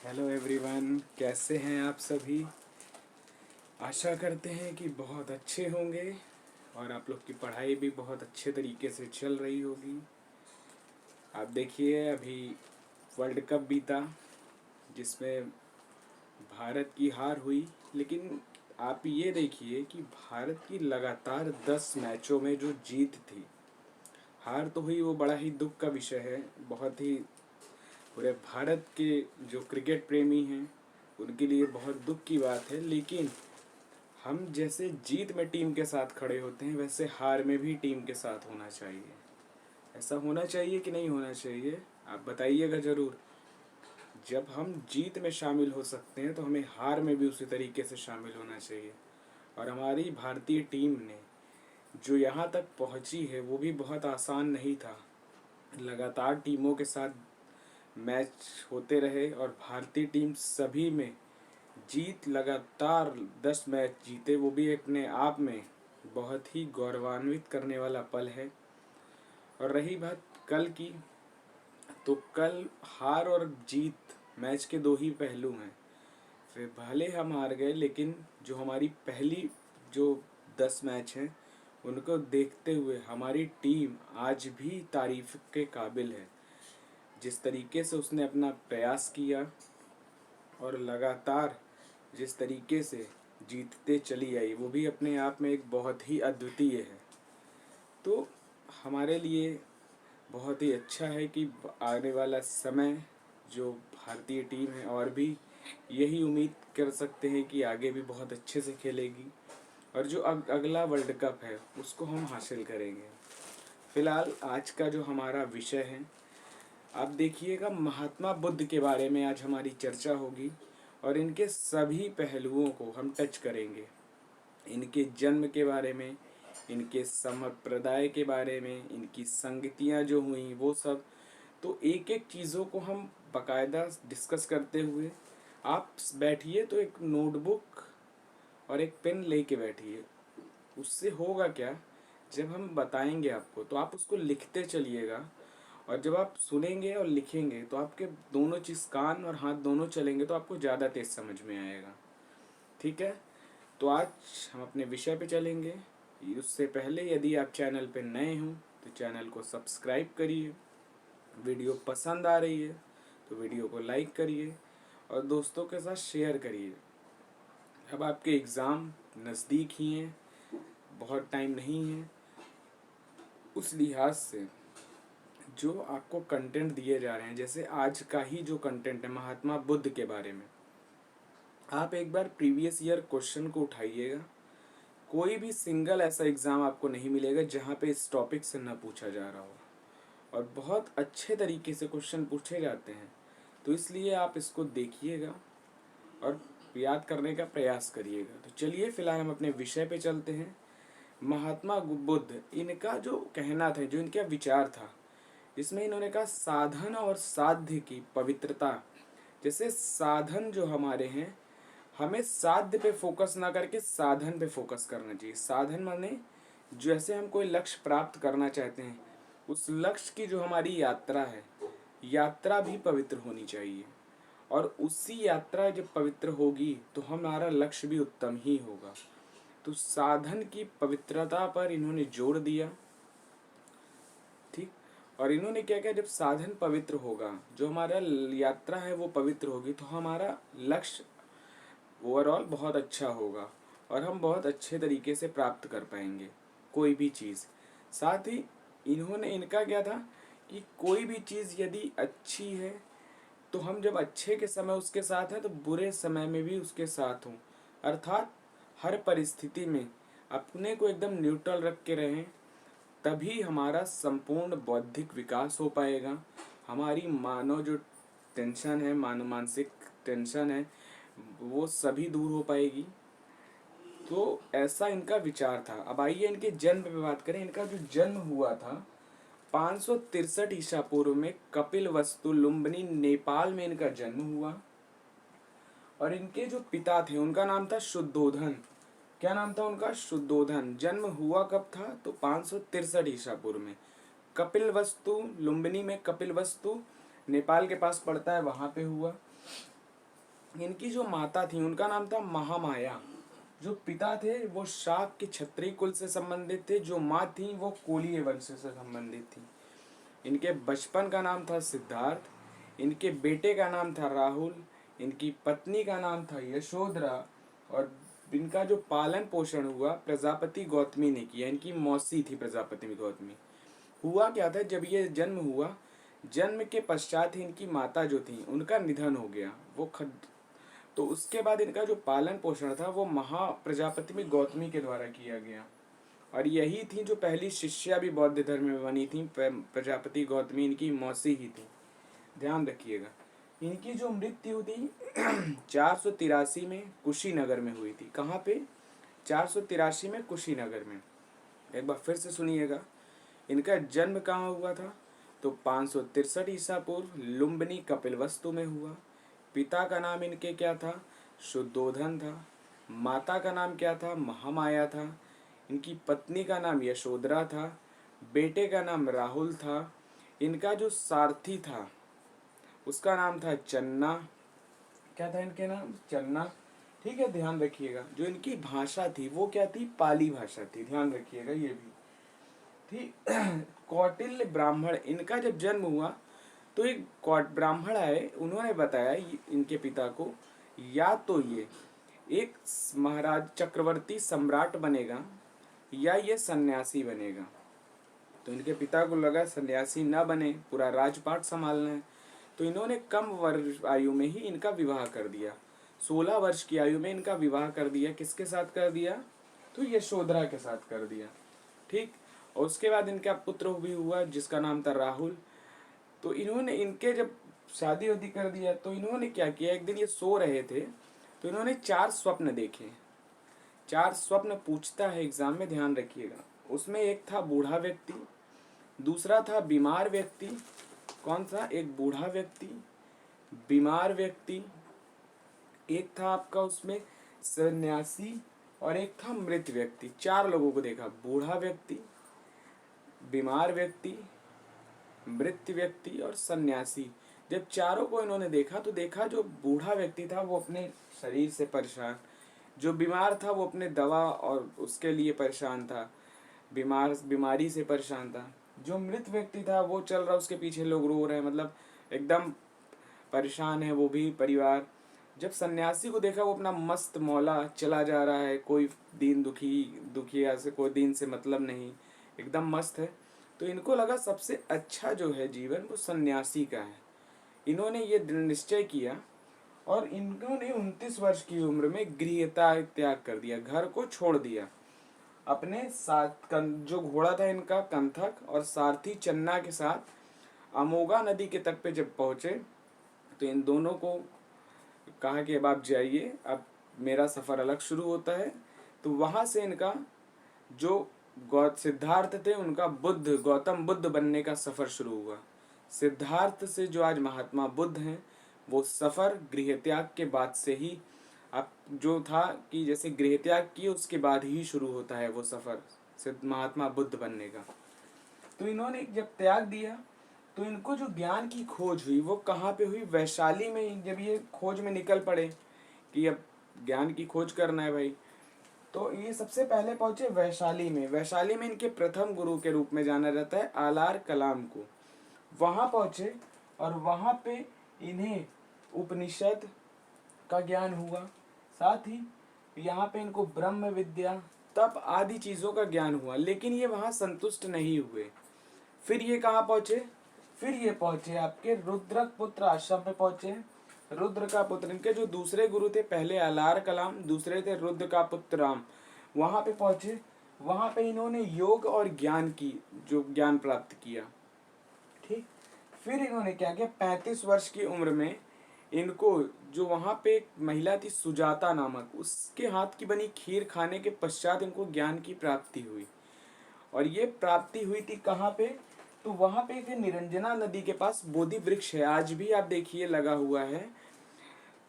Hello everyone, कैसे हैं आप सभी। आशा करते हैं कि बहुत अच्छे होंगे और आप लोग की पढ़ाई भी बहुत अच्छे तरीके से चल रही होगी। आप देखिए, अभी वर्ल्ड कप बीता जिसमें भारत की हार हुई, लेकिन आप ये देखिए कि भारत की लगातार 10 मैचों में जो जीत थी, हार तो हुई वो बड़ा ही दुख का विषय है। बहुत ही पूरे भारत के जो क्रिकेट प्रेमी हैं उनके लिए बहुत दुख की बात है। लेकिन हम जैसे जीत में टीम के साथ खड़े होते हैं, वैसे हार में भी टीम के साथ होना चाहिए। ऐसा होना चाहिए कि नहीं होना चाहिए, आप बताइएगा ज़रूर। जब हम जीत में शामिल हो सकते हैं तो हमें हार में भी उसी तरीके से शामिल होना चाहिए। और हमारी भारतीय टीम ने जो यहाँ तक पहुँची है वो भी बहुत आसान नहीं था। लगातार टीमों के साथ मैच होते रहे और भारतीय टीम सभी में जीत, लगातार 10 मैच जीते, वो भी अपने आप में बहुत ही गौरवान्वित करने वाला पल है। और रही बात कल की, तो कल हार और जीत मैच के दो ही पहलू हैं। फिर भले हम हार गए, लेकिन जो हमारी पहली जो 10 मैच हैं उनको देखते हुए हमारी टीम आज भी तारीफ के काबिल है। जिस तरीके से उसने अपना प्रयास किया और लगातार जिस तरीके से जीतते चली आई, वो भी अपने आप में एक बहुत ही अद्वितीय है। तो हमारे लिए बहुत ही अच्छा है कि आने वाला समय जो भारतीय टीम है, और भी यही उम्मीद कर सकते हैं कि आगे भी बहुत अच्छे से खेलेगी और जो अगला वर्ल्ड कप है उसको हम हासिल करेंगे। फिलहाल आज का जो हमारा विषय है, आप देखिएगा, महात्मा बुद्ध के बारे में आज हमारी चर्चा होगी और इनके सभी पहलुओं को हम टच करेंगे। इनके जन्म के बारे में, इनके संप्रदाय के बारे में, इनकी संगतियाँ जो हुई वो सब, तो एक एक चीज़ों को हम बाकायदा डिस्कस करते हुए, आप बैठिए तो एक नोटबुक और एक पेन लेके बैठिए। उससे होगा क्या, जब हम बताएंगे आपको तो आप उसको लिखते चलिएगा, और जब आप सुनेंगे और लिखेंगे तो आपके दोनों चीज़, कान और हाथ दोनों चलेंगे तो आपको ज़्यादा तेज समझ में आएगा। ठीक है, तो आज हम अपने विषय पे चलेंगे। उससे पहले यदि आप चैनल पे नए हों तो चैनल को सब्सक्राइब करिए, वीडियो पसंद आ रही है तो वीडियो को लाइक करिए और दोस्तों के साथ शेयर करिए। अब आपके एग्ज़ाम नज़दीक ही हैं, बहुत टाइम नहीं है। उस लिहाज से जो आपको कंटेंट दिए जा रहे हैं, जैसे आज का ही जो कंटेंट है महात्मा बुद्ध के बारे में, आप एक बार प्रीवियस ईयर क्वेश्चन को उठाइएगा। कोई भी सिंगल ऐसा एग्ज़ाम आपको नहीं मिलेगा जहाँ पे इस टॉपिक से न पूछा जा रहा हो, और बहुत अच्छे तरीके से क्वेश्चन पूछे जाते हैं। तो इसलिए आप इसको देखिएगा और याद करने का प्रयास करिएगा। तो चलिए फिलहाल हम अपने विषय पे चलते हैं। महात्मा बुद्ध, इनका जो कहना था, जो इनका विचार था, इसमें इन्होंने कहा साधन और साध्य की पवित्रता। जैसे साधन जो हमारे हैं, हमें साध्य पे फोकस ना करके साधन पे फोकस करना चाहिए। साधन माने जैसे हम कोई लक्ष्य प्राप्त करना चाहते हैं, उस लक्ष्य की जो हमारी यात्रा है, यात्रा भी पवित्र होनी चाहिए। और उसी यात्रा जब पवित्र होगी तो हमारा लक्ष्य भी उत्तम ही होगा। तो साधन की पवित्रता पर इन्होंने जोर दिया। ठीक, और इन्होंने क्या किया, जब साधन पवित्र होगा, जो हमारा यात्रा है वो पवित्र होगी, तो हमारा लक्ष्य ओवरऑल बहुत अच्छा होगा और हम बहुत अच्छे तरीके से प्राप्त कर पाएंगे कोई भी चीज़। साथ ही इन्होंने, इनका क्या था कि कोई भी चीज़ यदि अच्छी है तो हम जब अच्छे के समय उसके साथ हैं तो बुरे समय में भी उसके साथ हों। अर्थात हर परिस्थिति में अपने को एकदम न्यूट्रल रख के रहें, तभी हमारा संपूर्ण बौद्धिक विकास हो पाएगा। हमारी मानव जो टेंशन है, मानसिक टेंशन है, वो सभी दूर हो पाएगी। तो ऐसा इनका विचार था। अब आइए इनके जन्म पे बात करें। इनका जो जन्म हुआ था 563 ईसा पूर्व में कपिलवस्तु लुम्बिनी, नेपाल में इनका जन्म हुआ। और इनके जो पिता थे उनका नाम था शुद्धोधन। क्या नाम था उनका? शुद्धोधन। जन्म हुआ कब था? तो 563 ईसा पूर्व में कपिलवस्तु लुम्बिनी में, कपिलवस्तु नेपाल के पास पड़ता है, वहां पे हुआ। इनकी जो माता थी उनका नाम था महामाया। जो पिता थे वो शाक के क्षत्रिय कुल से संबंधित थे। जो माँ थी वो कोलीय वंश से संबंधित थी। इनके बचपन का नाम था सिद्धार्थ। इनके बेटे का नाम था राहुल। इनकी पत्नी का नाम था यशोधरा। और इनका जो पालन पोषण हुआ प्रजापति गौतमी ने किया। इनकी मौसी थी प्रजापति गौतमी। हुआ क्या था, जब ये जन्म हुआ, जन्म के पश्चात ही इनकी माता जो थी उनका निधन हो गया। तो उसके बाद इनका जो पालन पोषण था वो महा प्रजापति में गौतमी के द्वारा किया गया। और यही थी जो पहली शिष्या भी बौद्ध धर्म में बनी थी। प्रजापति गौतमी इनकी मौसी ही थी, ध्यान रखिएगा। इनकी जो मृत्यु थी 483 में कुशीनगर में हुई थी। कहाँ पे? 483 में कुशीनगर में। एक बार फिर से सुनिएगा, इनका जन्म कहाँ हुआ था? तो 563 ईसा पूर्व लुम्बिनी कपिलवस्तु में हुआ। पिता का नाम इनके क्या था? शुद्धोधन था। माता का नाम क्या था? महामाया था। इनकी पत्नी का नाम यशोधरा था। बेटे का नाम राहुल था। इनका जो सारथी था उसका नाम था चन्ना। क्या था इनके नाम? चन्ना। ठीक है, ध्यान रखिएगा। जो इनकी भाषा थी वो क्या थी? पाली भाषा थी, ध्यान रखिएगा ये भी थी। कौटिल्य ब्राह्मण, इनका जब जन्म हुआ तो एक ब्राह्मण आए, उन्होंने बताया इनके पिता को, या तो ये एक महाराज चक्रवर्ती सम्राट बनेगा या ये सन्यासी बनेगा। तो इनके पिता को लगा सन्यासी ना बने, पूरा राजपाट संभालना है। तो इन्होंने कम वर्ष आयु में ही इनका विवाह कर दिया। 16 वर्ष की आयु में इनका विवाह कर दिया। किसके साथ कर दिया? तो यशोधरा के साथ कर दिया। ठीक। और उसके बाद इनका पुत्र भी हुआ जिसका नाम था राहुल। तो इन्होंने इनके जब शादी वादी कर दिया तो इन्होंने क्या किया, एक दिन ये सो रहे थे तो इन्होंने 4 स्वप्न देखे। 4 स्वप्न पूछता है एग्जाम में, ध्यान रखिएगा। उसमें एक था बूढ़ा व्यक्ति, दूसरा था बीमार व्यक्ति। कौन सा? एक बूढ़ा व्यक्ति, बीमार व्यक्ति, एक था आपका उसमें सन्यासी, और एक था मृत व्यक्ति। 4 लोगों को देखा, बूढ़ा व्यक्ति, बीमार व्यक्ति, मृत व्यक्ति और सन्यासी। जब चारों को इन्होंने देखा तो देखा जो बूढ़ा व्यक्ति था वो अपने शरीर से परेशान, जो बीमार था वो अपने दवा और उसके लिए परेशान था, बीमारी से परेशान था। जो मृत व्यक्ति था वो चल रहा, उसके पीछे लोग रो रहे हैं, मतलब एकदम परेशान है वो भी परिवार। जब सन्यासी को देखा वो अपना मस्त मौला चला जा रहा है, कोई दीन दुखिया से कोई दीन से मतलब नहीं, एकदम मस्त है। तो इनको लगा सबसे अच्छा जो है जीवन वो सन्यासी का है। इन्होंने ये दृढ़ निश्चय किया और इन्होंने 29 वर्ष की उम्र में गृहता त्याग कर दिया, घर को छोड़ दिया। अपने साथ जो घोड़ा था इनका कंथक और सारथी चन्ना के साथ अमोगा नदी के तट पे जब पहुंचे तो इन दोनों को कहा कि अब आप जाइए, अब मेरा सफ़र अलग शुरू होता है। तो वहाँ से इनका जो सिद्धार्थ थे उनका गौतम बुद्ध बनने का सफ़र शुरू हुआ। सिद्धार्थ से जो आज महात्मा बुद्ध हैं वो सफ़र गृह त्याग के बाद से ही, अब जो था कि जैसे गृह त्याग किए उसके बाद ही शुरू होता है वो सफ़र सिद्ध महात्मा बुद्ध बनने का। तो इन्होंने जब त्याग दिया तो इनको जो ज्ञान की खोज हुई वो कहाँ पे हुई? वैशाली में। जब ये खोज में निकल पड़े कि अब ज्ञान की खोज करना है भाई, तो ये सबसे पहले पहुंचे वैशाली में। वैशाली में इनके प्रथम गुरु के रूप में जाना जाता है आलार कलाम को। वहाँ पहुंचे और वहाँ पे इन्हें उपनिषद का ज्ञान हुआ, साथ ही यहाँ पे इनको ब्रह्म विद्या तप आदि चीज़ों का ज्ञान हुआ। लेकिन ये वहाँ संतुष्ट नहीं हुए। फिर ये कहाँ पहुँचे? फिर ये पहुँचे आपके रुद्रक पुत्र आश्रम में पहुँचे। रुद्र का पुत्र, इनके जो दूसरे गुरु थे, पहले अलार कलाम, दूसरे थे रुद्र का पुत्र राम, वहाँ पे पहुँचे। वहाँ पे इन्होंने योग और ज्ञान की जो ज्ञान प्राप्त किया। ठीक। फिर इन्होंने क्या किया, 35 वर्ष की उम्र में इनको जो वहाँ पे एक महिला थी सुजाता नामक, उसके हाथ की बनी खीर खाने के पश्चात इनको ज्ञान की प्राप्ति हुई। और ये प्राप्ति हुई थी कहाँ पे? तो वहाँ पे एक निरंजना नदी के पास बोधि वृक्ष है, आज भी आप देखिए लगा हुआ है।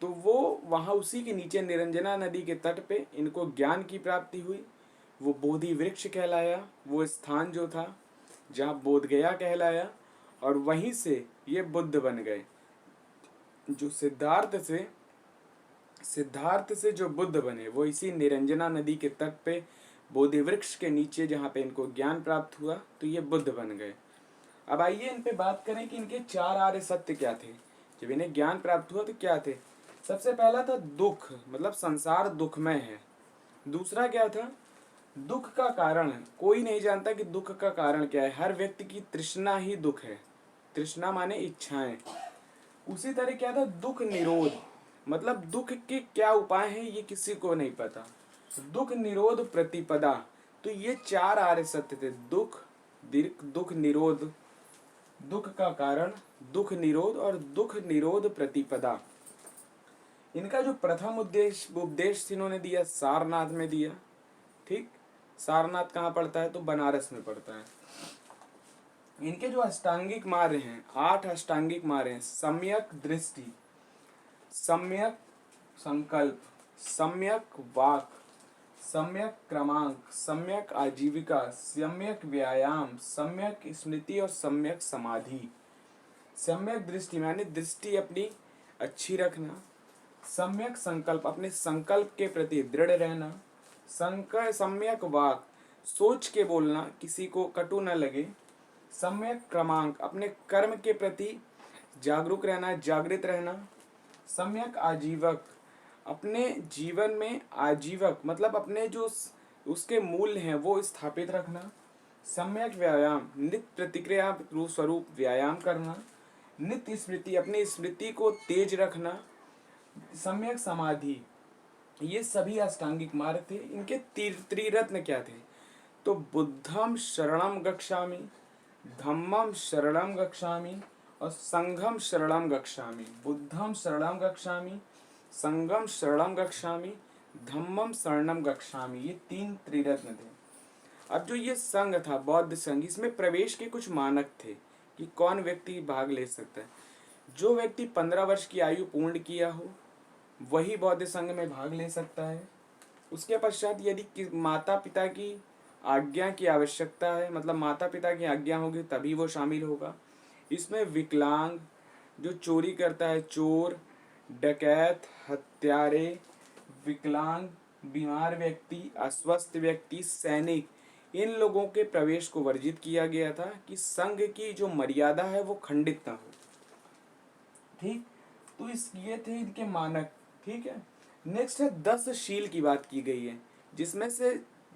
तो वो वहाँ उसी के नीचे निरंजना नदी के तट पे इनको ज्ञान की प्राप्ति हुई। वो बोधि वृक्ष कहलाया वो स्थान जो था, जहाँ बोध गया कहलाया, और वहीं से ये बुद्ध बन गए। जो सिद्धार्थ से सिद्धार्थ से जो बुद्ध बने वो इसी निरंजना नदी के तट पे बोधि वृक्ष के नीचे, जहाँ पे इनको ज्ञान प्राप्त हुआ, तो ये बुद्ध बन गए। अब आइए इन पे बात करें कि इनके 4 आर्य सत्य क्या थे। जब इन्हें ज्ञान प्राप्त हुआ तो क्या थे? सबसे पहला था दुख, मतलब संसार दुखमय है। दूसरा क्या था? दुख का कारण है, कोई नहीं जानता कि दुख का कारण क्या है। हर व्यक्ति की तृष्णा ही दुख है। तृष्णा माने इच्छाएं। उसी तरह क्या था? दुख निरोध, मतलब दुख के क्या उपाय हैं ये किसी को नहीं पता। दुख निरोध प्रतिपदा, तो ये 4 आर्य सत्य थे। दुख, दुख निरोध, दुख का कारण, दुख निरोध और दुख निरोध प्रतिपदा। इनका जो प्रथम उपदेश इन्होंने दिया सारनाथ में दिया। ठीक, सारनाथ कहाँ पड़ता है? तो बनारस में पड़ता है। इनके जो अष्टांगिक मार्ग हैं, 8 अष्टांगिक मार्ग हैं। सम्यक दृष्टि, सम्यक संकल्प, सम्यक वाक, सम्यक क्रमांक, सम्यक आजीविका, सम्यक व्यायाम, सम्यक स्मृति और सम्यक समाधि। सम्यक दृष्टि माने दृष्टि अपनी अच्छी रखना। सम्यक संकल्प, अपने संकल्प के प्रति दृढ़ रहना। सम्यक वाक, सोच के बोलना, किसी को कटु न लगे। सम्यक क्रमांक, अपने कर्म के प्रति जागरूक रहना, जागृत रहना। सम्यक आजीवक, अपने जीवन में आजीवक मतलब अपने जो उसके मूल्य हैं वो स्थापित रखना। सम्यक व्यायाम, नित्य प्रतिक्रिया स्वरूप व्यायाम करना। नित्य स्मृति, अपनी स्मृति को तेज रखना। सम्यक समाधि, ये सभी अष्टांगिक मार्ग थे। इनके त्रिरत्न क्या थे? तो बुद्धम शरणम गच्छामि, धम्मम शरणम गच्छामि और संघम शरणम गच्छामि। बुद्धम शरणम गच्छामि, संघम शरणम गच्छामि, धम्मम शरणम गच्छामि, ये 3 त्रिरत्न थे। अब जो ये संघ था, बौद्ध संघ, इसमें प्रवेश के कुछ मानक थे कि कौन व्यक्ति भाग ले सकता है। जो व्यक्ति 15 वर्ष की आयु पूर्ण किया हो वही बौद्ध संघ में भाग ले सकता है। उसके पश्चात यदि माता पिता की आज्ञा की आवश्यकता है, मतलब माता पिता की आज्ञा होगी तभी वो शामिल होगा। इसमें विकलांग, जो चोरी करता है, चोर, डकैत, हत्यारे, विकलांग, बीमार व्यक्ति, अस्वस्थ व्यक्ति, सैनिक, इन लोगों के प्रवेश को वर्जित किया गया था कि संघ की जो मर्यादा है वो खंडित ना हो। ठीक, तो ये थे इनके मानक। ठीक है, नेक्स्ट है 10 शील की बात की गई है, जिसमें से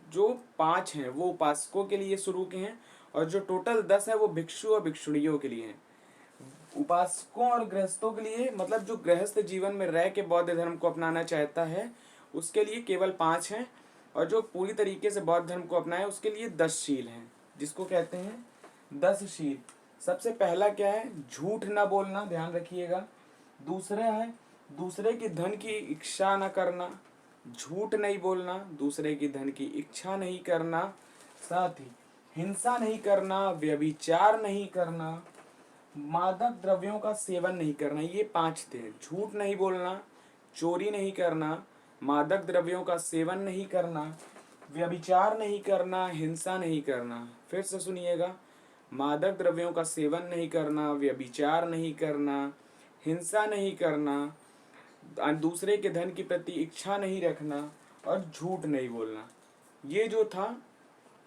जो 5 हैं वो उपासकों के लिए शुरू के हैं और जो टोटल 10 है वो भिक्षु और भिक्षुणियों के लिए हैं। उपासकों और गृहस्थों के लिए, मतलब जो गृहस्थ जीवन में रह के बौद्ध धर्म को अपनाना चाहता है उसके लिए केवल 5 हैं, और जो पूरी तरीके से बौद्ध धर्म को अपनाए उसके लिए 10 शील हैं, जिसको कहते हैं 10 शील। सबसे पहला क्या है? झूठ ना बोलना, ध्यान रखिएगा। दूसरा है दूसरे की धन की इच्छा न करना, झूठ नहीं बोलना, दूसरे की धन की इच्छा नहीं करना, साथ ही हिंसा नहीं करना, व्यभिचार नहीं करना, मादक द्रव्यों का सेवन नहीं करना। ये 5 थे। झूठ नहीं बोलना, चोरी नहीं करना, मादक द्रव्यों का सेवन नहीं करना, व्यभिचार नहीं करना, हिंसा नहीं करना। फिर से सुनिएगा, मादक द्रव्यों का सेवन नहीं करना, व्यभिचार नहीं करना, हिंसा नहीं करना, दूसरे के धन के प्रति इच्छा नहीं रखना और झूठ नहीं बोलना। ये जो था,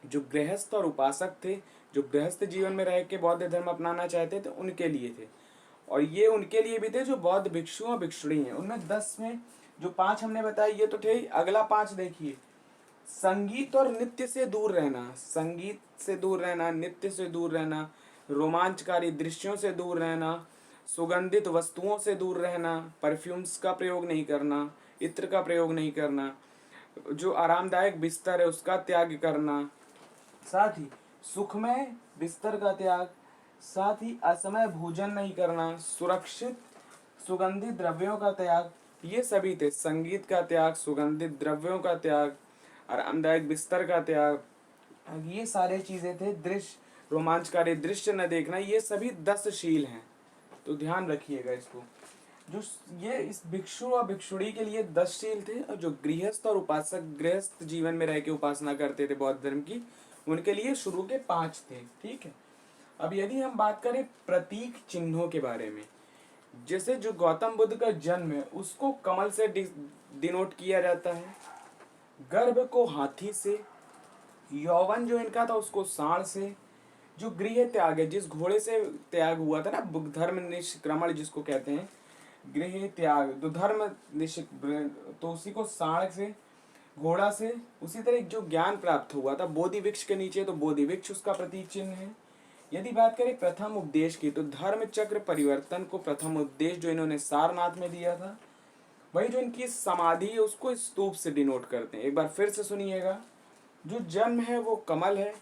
जो गृहस्थ और उपासक थे, जो गृहस्थ जीवन में रह के बौद्ध धर्म अपनाना चाहते थे उनके लिए थे। और ये उनके लिए भी थे जो बौद्ध भिक्षु और भिक्षुणी हैं। उनमें 10 में जो 5 हमने बताया ये तो थे। अगला 5 देखिए, संगीत और नृत्य से दूर रहना, संगीत से दूर रहना, नृत्य से दूर रहना, रोमांचकारी दृश्यों से दूर रहना, सुगंधित वस्तुओं से दूर रहना, परफ्यूम्स का प्रयोग नहीं करना, इत्र का प्रयोग नहीं करना, जो आरामदायक बिस्तर है उसका त्याग करना, साथ ही सुखमय बिस्तर का त्याग, साथ ही असमय भोजन नहीं करना, सुरक्षित सुगंधित द्रव्यों का त्याग। ये सभी थे, संगीत का त्याग, सुगंधित द्रव्यों का त्याग, आरामदायक बिस्तर का त्याग, ये सारे चीजें थे। दृश्य, रोमांचकारी दृश्य न देखना, ये सभी 10 शील हैं। तो ध्यान रखिएगा इसको। जो ये इस भिक्षु और भिक्षुणी के लिए 10 शील थे, और जो गृहस्थ और उपासक गृहस्थ जीवन में रह के उपासना करते थे बौद्ध धर्म की, उनके लिए शुरू के 5 थे। ठीक है, अब यदि हम बात करें प्रतीक चिन्हों के बारे में, जैसे जो गौतम बुद्ध का जन्म है उसको कमल से डिनोट किया जाता है, गर्भ को हाथी से, यौवन जो इनका था उसको सांड से, जो गृह त्याग है जिस घोड़े से त्याग हुआ था ना, धर्म निष्क्रमण जिसको कहते हैं, गृह त्याग तो धर्म तो उसी को सांड से, घोड़ा से। उसी तरह जो ज्ञान प्राप्त हुआ था बोधि वृक्ष के नीचे, तो बोधि वृक्ष उसका प्रतीक चिन्ह है। यदि बात करें प्रथम उपदेश की, तो धर्म चक्र परिवर्तन को प्रथम उपदेश जो इन्होंने सारनाथ में दिया था, वही जो इनकी समाधि है उसको स्तूप से डिनोट करते हैं। एक बार फिर से सुनिएगा, जो जन्म है वो कमल है,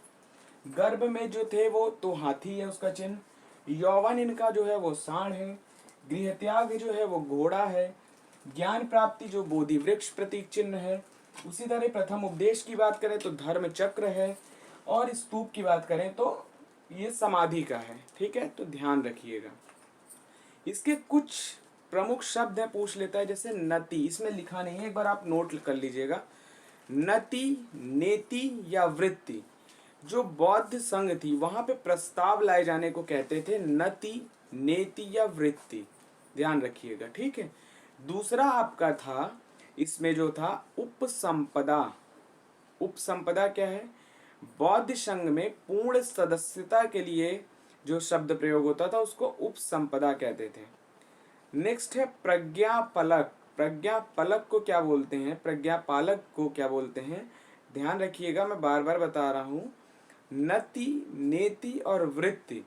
गर्भ में जो थे वो तो हाथी है उसका चिन्ह, यौवन इनका जो है वो सांड है, गृह त्याग जो है वो घोड़ा है, ज्ञान प्राप्ति जो बोधि वृक्ष प्रतीक चिन्ह है। उसी तरह प्रथम उपदेश की बात करें तो धर्म चक्र है, और स्तूप की बात करें तो ये समाधि का है। ठीक है, तो ध्यान रखिएगा। इसके कुछ प्रमुख शब्द है, पूछ लेता है, जैसे नति, इसमें लिखा नहीं है, एक बार आप नोट कर लीजिएगा। नति, नेति या वृत्ति, जो बौद्ध संघ थी वहां पे प्रस्ताव लाए जाने को कहते थे नति, नेति या वृत्ति, ध्यान रखिएगा। ठीक है, दूसरा आपका था, इसमें जो था उपसंपदा। उपसंपदा क्या है? बौद्ध संघ में पूर्ण सदस्यता के लिए जो शब्द प्रयोग होता था उसको उपसंपदा कहते थे। नेक्स्ट है प्रज्ञापलक। प्रज्ञापलक को क्या बोलते हैं, प्रज्ञापालक को क्या बोलते हैं, ध्यान रखिएगा, मैं बार बार बता रहा हूँ। नति, नेति और वृत्ति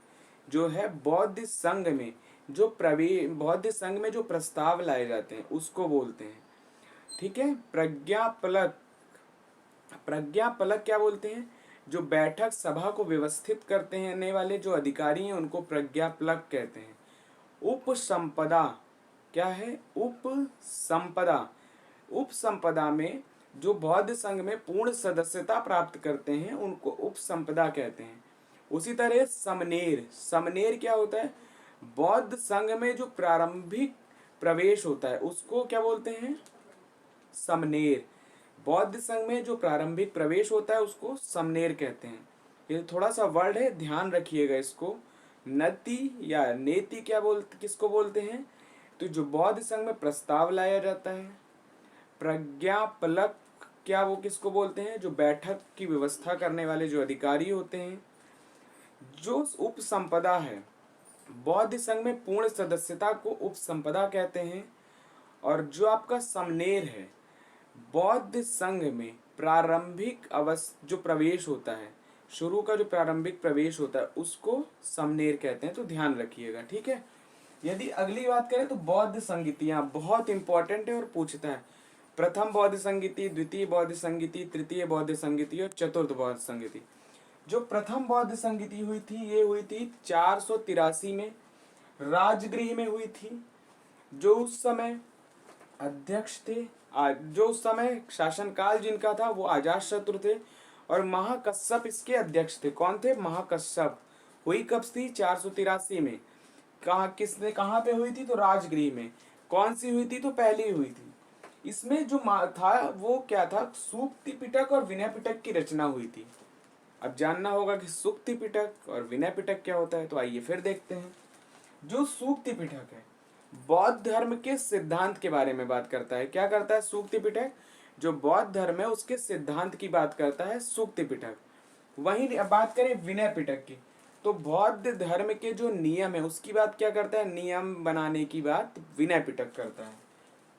जो है बौद्ध संघ में जो बौद्ध संघ में जो प्रस्ताव लाए जाते हैं उसको बोलते हैं। ठीक है, प्रज्ञापलक। प्रज्ञापलक क्या बोलते हैं? जो बैठक सभा को व्यवस्थित करते हैं वाले जो अधिकारी हैं उनको प्रज्ञापलक कहते हैं। उपसंपदा क्या है? उपसंपदा। उपसंपदा में जो बौद्ध संघ में पूर्ण सदस्यता प्राप्त करते हैं उनको उपसंपदा कहते हैं। उसी तरह समनेर। समनेर क्या होता है? बौद्ध संघ में जो प्रारंभिक प्रवेश होता है उसको क्या बोलते हैं? समनेर। बौद्ध संघ में जो प्रारंभिक प्रवेश होता है उसको समनेर कहते हैं। ये थोड़ा सा वर्ड है, ध्यान रखिएगा इसको। नति या नेति किसको बोलते हैं? तो जो बौद्ध संघ में प्रस्ताव लाया जाता है। प्रज्ञापलक क्या वो किसको बोलते हैं? जो बैठक की व्यवस्था करने वाले जो अधिकारी होते हैं। जो उपसंपदा है, बौद्ध संघ में पूर्ण सदस्यता को उपसंपदा कहते हैं। और जो आपका समनेर है, बौद्ध संघ में प्रारंभिक जो प्रवेश होता है, शुरू का जो प्रारंभिक प्रवेश होता है उसको समनेर कहते हैं। तो ध्यान रखिएगा। ठीक है, यदि अगली बात करें तो बौद्ध संगीतियां बहुत इंपॉर्टेंट है और पूछता है। प्रथम बौद्ध संगीति, द्वितीय बौद्ध संगीति, तृतीय बौद्ध संगीति और चतुर्थ बौद्ध संगीति। जो प्रथम बौद्ध संगीति हुई थी ये हुई थी 483 में, राजगृह में हुई थी। जो उस समय अध्यक्ष थे, जो उस समय शासनकाल जिनका था वो अजातशत्रु थे, और महाकश्यप इसके अध्यक्ष थे। कौन थे? महाकश्यप। हुई कब थी? 483 में। कहाँ पे हुई थी? तो राजगृह में। कौन सी हुई थी? तो पहली हुई थी। इसमें जो था वो क्या था? सूक्ति पिटक और विनय पिटक की रचना हुई थी। अब जानना होगा कि सूक्ति पिटक और विनय पिटक क्या होता है, तो आइए फिर देखते हैं। जो सूक्ति पिटक है बौद्ध धर्म के सिद्धांत के बारे में बात करता है। क्या करता है सूक्ति पिटक? जो बौद्ध धर्म है उसके सिद्धांत की बात करता है सूक्ति पिटक। वहीं बात करें विनय पिटक की, तो बौद्ध धर्म के जो नियम है उसकी बात क्या करता है? नियम बनाने की बात विनय पिटक करता है।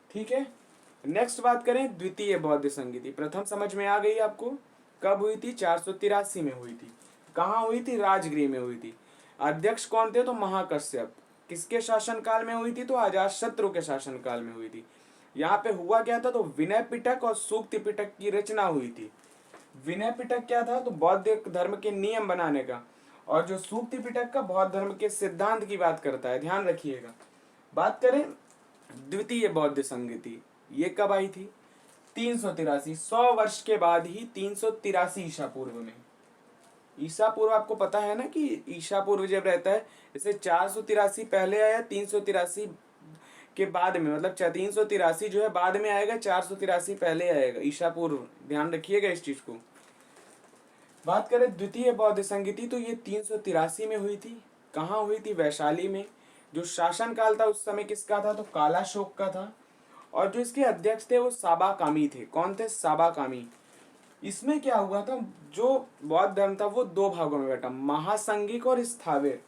ठीक है, नेक्स्ट बात करें द्वितीय बौद्ध संगीति। प्रथम समझ में आ गई आपको? कब हुई थी? 483 में हुई थी। कहाँ हुई थी? राजगृह में हुई थी। अध्यक्ष कौन थे? तो महाकश्यप। किसके शासनकाल में हुई थी? तो अजातशत्रु के शासनकाल में हुई थी। यहाँ पे हुआ क्या था? तो विनय पिटक और सूक्ति पिटक की रचना हुई थी। विनय पिटक क्या था? तो बौद्ध धर्म के नियम बनाने का, और जो सूक्ति पिटक का बौद्ध धर्म के सिद्धांत की बात करता है। ध्यान रखिएगा। बात करें द्वितीय बौद्ध संगीति, ये कब आई थी? 383, 100 वर्ष के बाद ही 383 ईसा पूर्व में। ईसा पूर्व आपको पता है ना कि ईसा पूर्व जब रहता है, जैसे 483 पहले आया, 383 के बाद में, मतलब 383 जो है बाद में आएगा, 483 पहले आएगा, ईसा पूर्व। ध्यान रखिएगा इस चीज को। बात करें द्वितीय बौद्ध संगीति, तो ये 383 में हुई थी। कहाँ हुई थी? वैशाली में। जो शासन काल था उस समय किसका था, तो कालाशोक का था। और जो इसके अध्यक्ष थे वो साबाकामी थे। कौन थे, साबाकामी। इसमें क्या हुआ था, जो बौद्ध धर्म था वो दो भागों में बटा, महासंघिक और स्थाविर।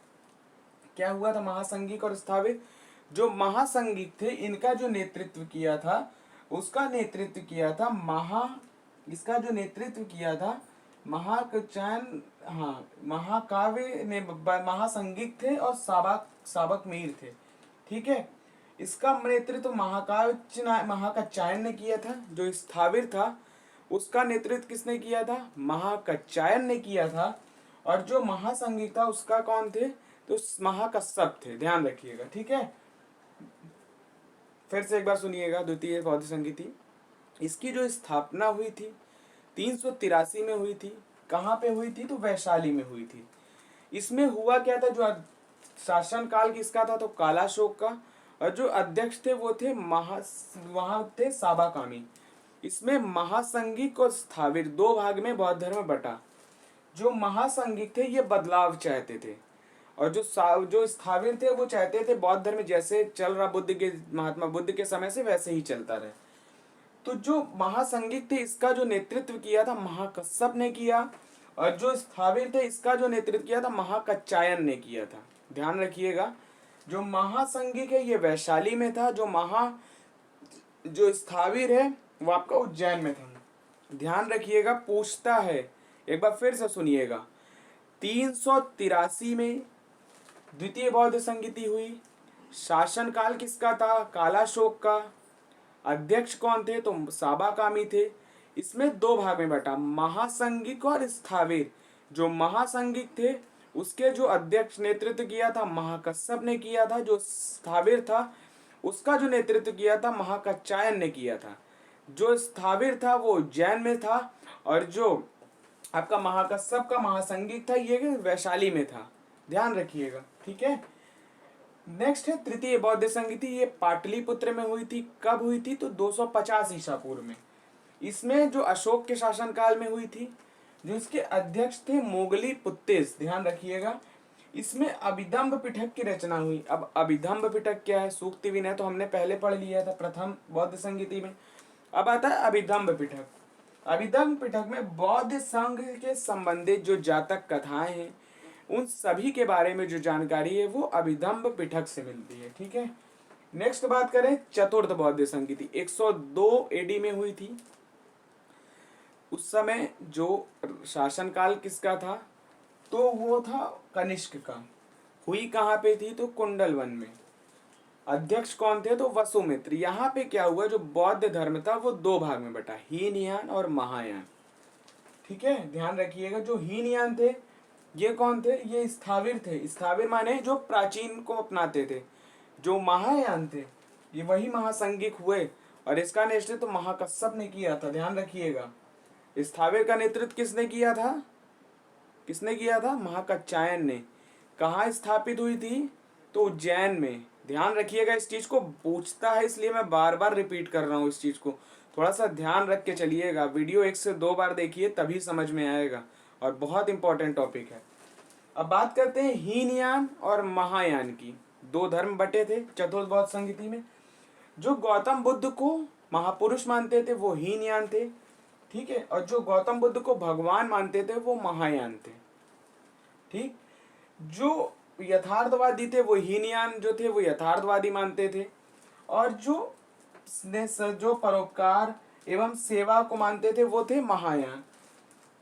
क्या हुआ था, महासंघिक और स्थाविर। जो महासंघिक थे इनका जो नेतृत्व किया था, उसका नेतृत्व किया था इसका जो नेतृत्व किया था महाकचान, हाँ महाकाव्य ने, महासंघिक थे और साबक साबक मीर थे। ठीक है, इसका नेतृत्व महाकचायन ने किया था। जो स्थाविर था उसका नेतृत्व किसने किया था, महाकचायन ने किया था। और जो महासंघिक था उसका कौन थे, तो महाकश्यप थे। ध्यान रखिएगा, ठीक है। फिर से एक बार सुनिएगा, द्वितीय बौद्ध संघ थी, इसकी जो स्थापना हुई थी 383 में हुई थी। कहाँ पे हुई थी, तो वैशाली में हुई थी। इसमें हुआ क्या था, जो शासन काल किसका था, तो कालाशोक का। और जो अध्यक्ष थे वो थे वहां थे साबाकामी। इसमें महासंघिक और स्थाविर दो भाग में बौद्ध धर्म बटा। जो महासंघिक थे ये बदलाव चाहते थे, और जो स्थाविर थे वो चाहते थे बौद्ध धर्म जैसे चल रहा महात्मा बुद्ध के समय से वैसे ही चलता रहे। तो जो महासंघिक थे इसका जो नेतृत्व किया था महाकश्यप ने किया, और जो स्थाविर थे इसका जो नेतृत्व किया था महाकचायन ने किया था। ध्यान रखिएगा, जो महासंघिक है ये वैशाली में था, जो स्थाविर है वो आपका उज्जैन में था। ध्यान रखिएगा, पूछता है, एक बार फिर से सुनिएगा। 383 में द्वितीय बौद्ध संगीति हुई। शासनकाल किसका था, कालाशोक का। अध्यक्ष कौन थे, तो साबाकामी थे। इसमें दो भाग में बटा, महासंघिक और स्थाविर। जो महासंघिक थे उसके जो अध्यक्ष नेतृत्व किया था महाकश्यप ने किया था। जो स्थाविर था उसका जो नेतृत्व किया था महाकचायन ने किया था। जो स्थाविर था वो उज्जैन में था, और जो आपका महाकश्यप का महासंघिक था ये वैशाली में था। ध्यान रखिएगा, ठीक है। नेक्स्ट है तृतीय बौद्ध संगीति। ये पाटलिपुत्र में हुई थी। कब हुई थी, तो 250 ईसा पूर्व में। इसमें जो अशोक के शासनकाल में हुई थी। जो इसके अध्यक्ष थे मोगली पुत्तेज। ध्यान रखिएगा, इसमें अभिधम्ब पिटक की रचना हुई। अब अभिधम्ब पिटक क्या है, सूक्ति विनय तो हमने पहले पढ़ लिया था प्रथम बौद्ध संगीति में। अब आता है अभिधम्ब पिटक। अभिधम्ब पिटक में बौद्ध संघ के संबंधित जो जातक कथाएं हैं उन सभी के बारे में जो जानकारी है वो अभिधम्ब पिटक से मिलती है, ठीक है। नेक्स्ट बात करें चतुर्थ बौद्ध संगीति, 102 एडी में हुई थी। उस समय जो शासनकाल किसका था, तो वो था कनिष्क का। हुई कहाँ पे थी, तो कुंडलवन में। अध्यक्ष कौन थे, तो वसुमित्र। यहाँ पे क्या हुआ, जो बौद्ध धर्म था वो दो भाग में बटा, हीनयान और महायान। ठीक है, ध्यान रखिएगा। जो हीनयान थे ये कौन थे, ये स्थाविर थे। स्थाविर माने जो प्राचीन को अपनाते थे। जो महायान थे ये वही महासंघिक हुए, और इसका नेतृत्व तो महाकश्यप ने किया था। ध्यान रखिएगा, स्थाविर का नेतृत्व किसने किया था, महाकचायन ने। कहाँ स्थापित हुई थी, तो उज्जैन में। ध्यान रखिएगा, इस चीज को पूछता है इसलिए मैं बार बार रिपीट कर रहा हूँ। इस चीज को थोड़ा सा ध्यान रख के चलिएगा। वीडियो 1 से 2 बार देखिए तभी समझ में आएगा, और बहुत इंपॉर्टेंट टॉपिक है। अब बात करते हैं हीनयान और महायान की। दो धर्म बटे थे चतुर्थ बौद्ध संगीति में। जो गौतम बुद्ध को महापुरुष मानते थे वो हीनयान थे, ठीक है। और जो गौतम बुद्ध को भगवान मानते थे वो महायान थे, ठीक। जो यथार्थवादी थे वो हीनयान जो थे वो यथार्थवादी मानते थे, और जो परोपकार एवं सेवा को मानते थे वो थे महायान,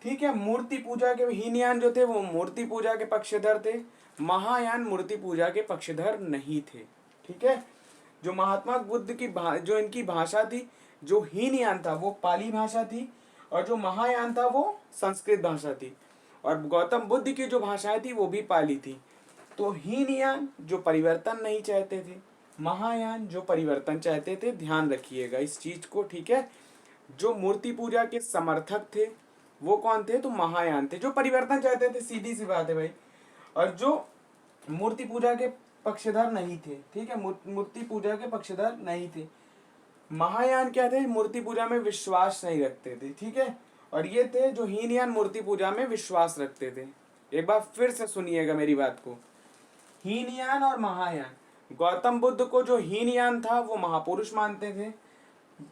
ठीक है। मूर्ति पूजा के हीनयान जो थे वो मूर्ति पूजा के पक्षधर थे। महायान मूर्ति पूजा के पक्षधर नहीं थे, ठीक है। जो महात्मा बुद्ध की जो इनकी भाषा थी, जो हीनयान था वो पाली भाषा थी, और जो महायान था वो संस्कृत भाषा थी, और गौतम बुद्ध की जो भाषाएं थी वो भी पाली थी। तो हीनयान जो परिवर्तन नहीं चाहते थे, महायान जो परिवर्तन चाहते थे। ध्यान रखिएगा इस चीज को, ठीक है। जो मूर्ति पूजा के समर्थक थे वो कौन थे, तो महायान थे। जो परिवर्तन चाहते थे, सीधी सी बात है भाई। और जो मूर्ति पूजा के पक्षधर नहीं थे, ठीक है, मूर्ति पूजा के पक्षधर नहीं थे। महायान क्या थे, मूर्ति पूजा में विश्वास नहीं रखते थे, ठीक है। और ये थे जो हीनयान मूर्ति पूजा में विश्वास रखते थे। एक बार फिर से सुनिएगा मेरी बात को, हीनयान और महायान। गौतम बुद्ध को जो हीनयान था वो महापुरुष मानते थे।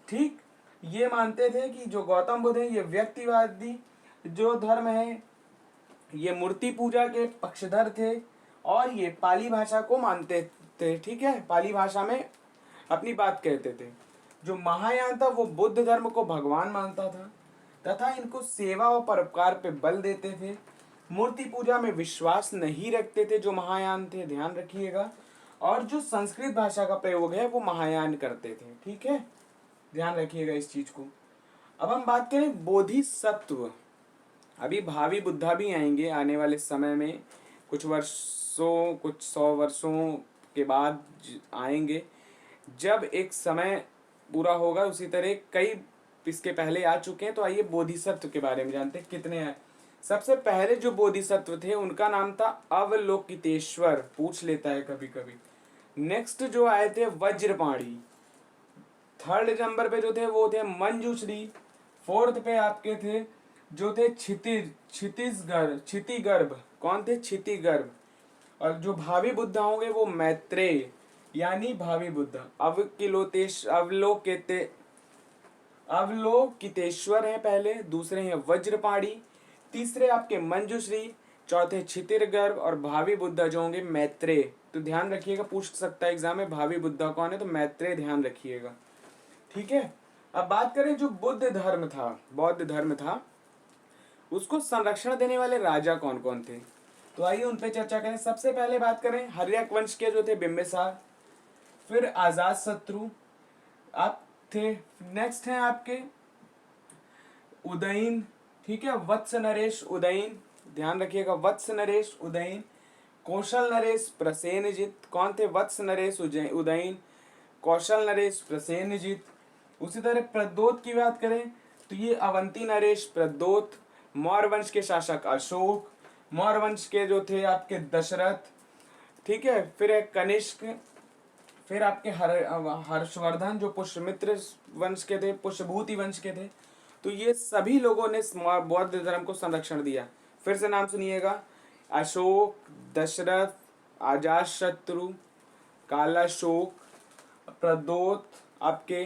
ठीक, ये मानते थे कि जो गौतम बुद्ध है ये व्यक्तिवादी जो धर्म है, ये मूर्ति पूजा के पक्षधर थे और ये पाली भाषा को मानते थे। ठीक है, पाली भाषा में अपनी बात कहते थे। जो महायान था वो बुद्ध धर्म को भगवान मानता था तथा इनको सेवा और परोपकार पे बल देते थे। मूर्ति पूजा में विश्वास नहीं रखते थे जो महायान थे, ध्यान रखिएगा। और जो संस्कृत भाषा का प्रयोग है वो महायान करते थे। ठीक है, ध्यान रखिएगा इस चीज को। अब हम बात करें बोधिसत्व। अभी भावी बुद्धा भी आएंगे आने वाले समय में, कुछ वर्षों, कुछ 100 वर्षों के बाद आएंगे, जब एक समय पूरा होगा। उसी तरह कई इसके पहले आ चुके हैं। तो आइए बोधिसत्व के बारे में जानते हैं कितने हैं। सबसे पहले जो बोधिसत्व थे उनका नाम था अवलोकितेश्वर, पूछ लेता है कभी कभी। नेक्स्ट जो आए थे वज्रपाणी। थर्ड नंबर पे जो थे वो थे मंजूश्री। फोर्थ पे आपके थे जो थे क्षितिगर्भ। कौन थे? क्षितिगर्भ। और जो भावी बुद्ध होंगे वो मैत्रेय यानी भावी बुद्ध। अवलोकितेश्वर है पहले, दूसरे हैं वज्रपाणी, तीसरे आपके मंजूश्री, चौथे क्षितिगर्भ और भावी बुद्ध जो होंगे मैत्रेय। तो ध्यान रखिएगा, पूछ सकता है एग्जाम में भावी बुद्ध कौन है, तो मैत्रेय ध्यान रखिएगा। ठीक है, अब बात करें जो बौद्ध धर्म था उसको संरक्षण देने वाले राजा कौन कौन थे, तो आइए उन पे चर्चा करें। सबसे पहले बात करें हर्यक वंश के जो थे बिंबिसार, फिर अजात शत्रु आप थे। नेक्स्ट हैं आपके उदयन। ठीक है, वत्स नरेश उदयन, ध्यान रखिएगा, वत्स नरेश उदयन। कौशल नरेश प्रसेनजित। कौन थे? वत्स नरेश उदयन, कौशल नरेश प्रसेनजित। उसी तरह प्रद्योत की बात करें तो ये अवंती नरेश प्रद्योत। मौर्य वंश के शासक अशोक, मौर्य वंश के जो थे आपके दशरथ। ठीक है, फिर है कनिष्क, फिर आपके हर्षवर्धन जो पुष्यमित्र वंश के थे, पुष्यभूति वंश के थे। तो ये सभी लोगों ने बौद्ध धर्म को संरक्षण दिया। फिर से नाम सुनिएगा, अशोक, दशरथ, अजातशत्रु, कालाशोक, प्रद्योत, आपके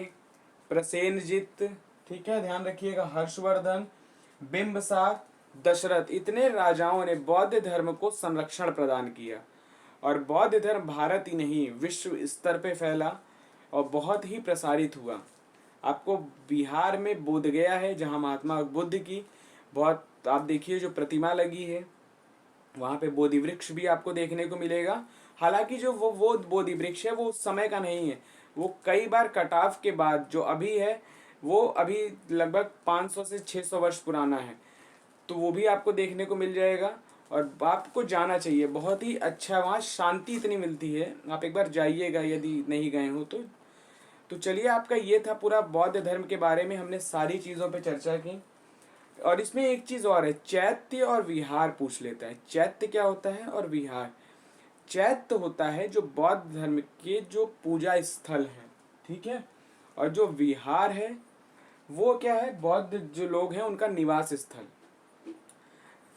प्रसेनजित। ठीक है, ध्यान रखिएगा, हर्षवर्धन, बिंबसार, दशरथ। इतने राजाओं ने बौद्ध धर्म को संरक्षण प्रदान किया और बौद्ध धर्म भारत ही नहीं विश्व स्तर पे फैला और बहुत ही प्रसारित हुआ। आपको बिहार में बोधगया है जहाँ महात्मा बुद्ध की बहुत, आप देखिए जो प्रतिमा लगी है वहाँ पे बोधि वृक्ष भी आपको देखने को मिलेगा। हालांकि जो वो बोधि वृक्ष है वो उस समय का नहीं है, वो कई बार कटाव के बाद जो अभी है वो अभी लगभग 500 से 600 वर्ष पुराना है। तो वो भी आपको देखने को मिल जाएगा और आपको जाना चाहिए, बहुत ही अच्छा, वहाँ शांति इतनी मिलती है, आप एक बार जाइएगा यदि नहीं गए हो तो। चलिए, आपका ये था पूरा बौद्ध धर्म के बारे में, हमने सारी चीज़ों पे चर्चा की। और इसमें एक चीज़ और है, चैत्य और विहार पूछ लेता है। चैत्य क्या होता है और विहार? चैत्य होता है जो बौद्ध धर्म के जो पूजा स्थल है, ठीक है, और जो विहार है वो क्या है? बौद्ध जो लोग हैं उनका निवास स्थल।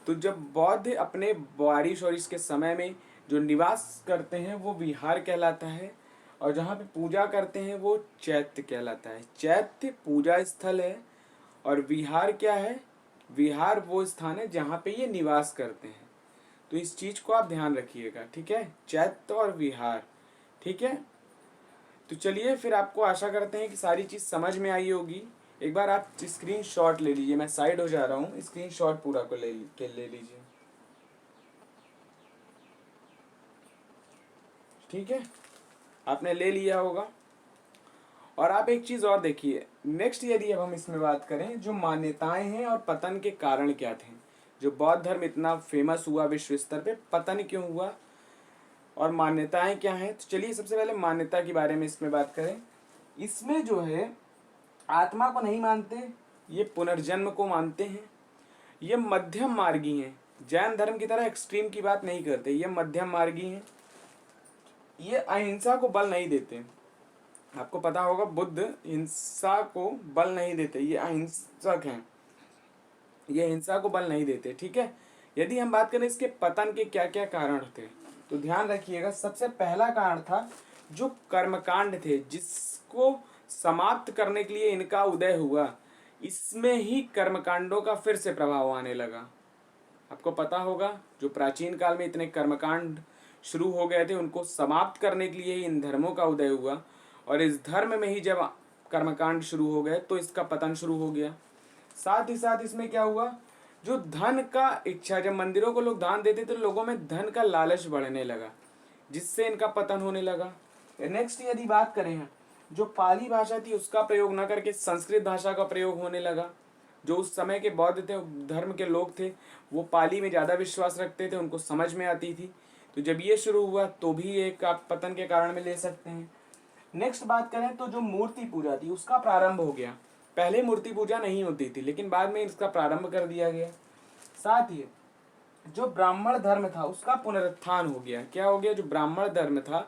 तो जब बौद्ध अपने बारिश और इसके समय में जो निवास करते हैं वो विहार कहलाता है और जहाँ पे पूजा करते हैं वो चैत्य कहलाता है। चैत्य पूजा स्थल है और विहार क्या है? विहार वो स्थान है जहाँ पे ये निवास करते हैं। तो इस चीज को आप ध्यान रखिएगा, ठीक है, चैत्य और विहार। ठीक है, तो चलिए फिर आपको आशा करते हैं कि सारी चीज समझ में आई होगी। एक बार आप स्क्रीन शॉट ले लीजिए, मैं साइड हो जा रहा हूँ, स्क्रीन शॉट पूरा को ले लीजिए। ठीक है, आपने ले लिया होगा। और आप एक चीज और देखिए, नेक्स्ट यदि अब हम इसमें बात करें जो मान्यताएं हैं और पतन के कारण क्या थे, जो बौद्ध धर्म इतना फेमस हुआ विश्व स्तर पे, पतन क्यों हुआ और मान्यताएं क्या हैं। तो चलिए सबसे पहले मान्यता के बारे में इसमें बात करें। इसमें जो है आत्मा को नहीं मानते, ये पुनर्जन्म को मानते हैं, ये मध्यम मार्गी हैं। जैन धर्म की तरह एक्सट्रीम की बात नहीं करते, ये मध्यम मार्गी हैं। ये अहिंसा को बल नहीं देते, आपको पता होगा बुद्ध हिंसा को बल नहीं देते, ये अहिंसक हैं, ये हिंसा को बल नहीं देते। ठीक है, यदि हम बात करें इसके पतन के क्या क्या कारण थे, तो ध्यान रखिएगा, सबसे पहला कारण था जो कर्मकांड थे, जिसको समाप्त करने के लिए इनका उदय हुआ, इसमें ही कर्मकांडों का फिर से प्रभाव आने लगा। आपको पता होगा जो प्राचीन काल में इतने कर्मकांड शुरू हो गए थे, उनको समाप्त करने के लिए ही इन धर्मों का उदय हुआ, और इस धर्म में ही जब कर्मकांड शुरू हो गए तो इसका पतन शुरू हो गया। साथ ही साथ इसमें क्या हुआ, जो धन का इच्छा, जब मंदिरों को लोग दान देते तो लोगों में धन का लालच बढ़ने लगा, जिससे इनका पतन होने लगा। नेक्स्ट यदि बात करें, जो पाली भाषा थी उसका प्रयोग न करके संस्कृत भाषा का प्रयोग होने लगा। जो उस समय के बौद्ध थे, धर्म के लोग थे, वो पाली में ज़्यादा विश्वास रखते थे, उनको समझ में आती थी। तो जब ये शुरू हुआ तो भी एक आप पतन के कारण में ले सकते हैं। नेक्स्ट बात करें तो जो मूर्ति पूजा थी उसका प्रारंभ हो गया। पहले मूर्ति पूजा नहीं होती थी, लेकिन बाद में इसका प्रारंभ कर दिया गया। साथ ही जो ब्राह्मण धर्म था उसका पुनरुत्थान हो गया। क्या हो गया, जो ब्राह्मण धर्म था,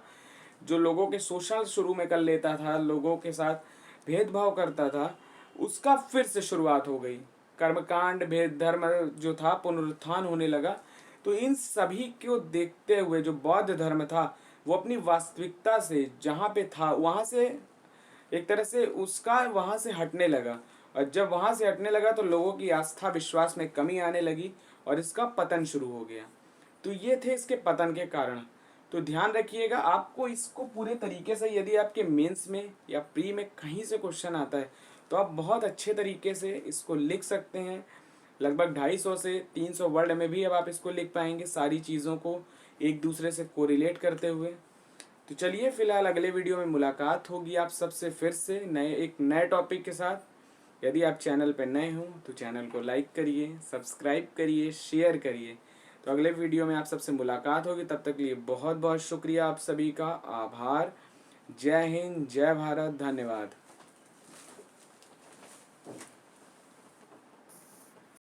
जो लोगों के शोषण शुरू में कर लेता था, लोगों के साथ भेदभाव करता था, उसका फिर से शुरुआत हो गई। कर्मकांड, भेद धर्म जो था, पुनरुत्थान होने लगा। तो इन सभी को देखते हुए जो बौद्ध धर्म था वो अपनी वास्तविकता से, जहाँ पे था वहाँ से एक तरह से उसका वहाँ से हटने लगा, और जब वहाँ से हटने लगा तो लोगों की आस्था विश्वास में कमी आने लगी और इसका पतन शुरू हो गया। तो ये थे इसके पतन के कारण। तो ध्यान रखिएगा, आपको इसको पूरे तरीके से, यदि आपके मेंस में या प्री में कहीं से क्वेश्चन आता है तो आप बहुत अच्छे तरीके से इसको लिख सकते हैं। लगभग 250 से 300 वर्ड में भी अब आप इसको लिख पाएंगे, सारी चीज़ों को एक दूसरे से कोरिलेट करते हुए। तो चलिए फिलहाल अगले वीडियो में मुलाकात होगी आप सबसे फिर से एक नए टॉपिक के साथ। यदि आप चैनल पर नए हों तो चैनल को लाइक करिए, सब्सक्राइब करिए, शेयर करिए। तो अगले वीडियो में आप सबसे मुलाकात होगी। तब तक के लिए बहुत बहुत शुक्रिया आप सभी का, आभार। जय हिंद, जय भारत, धन्यवाद।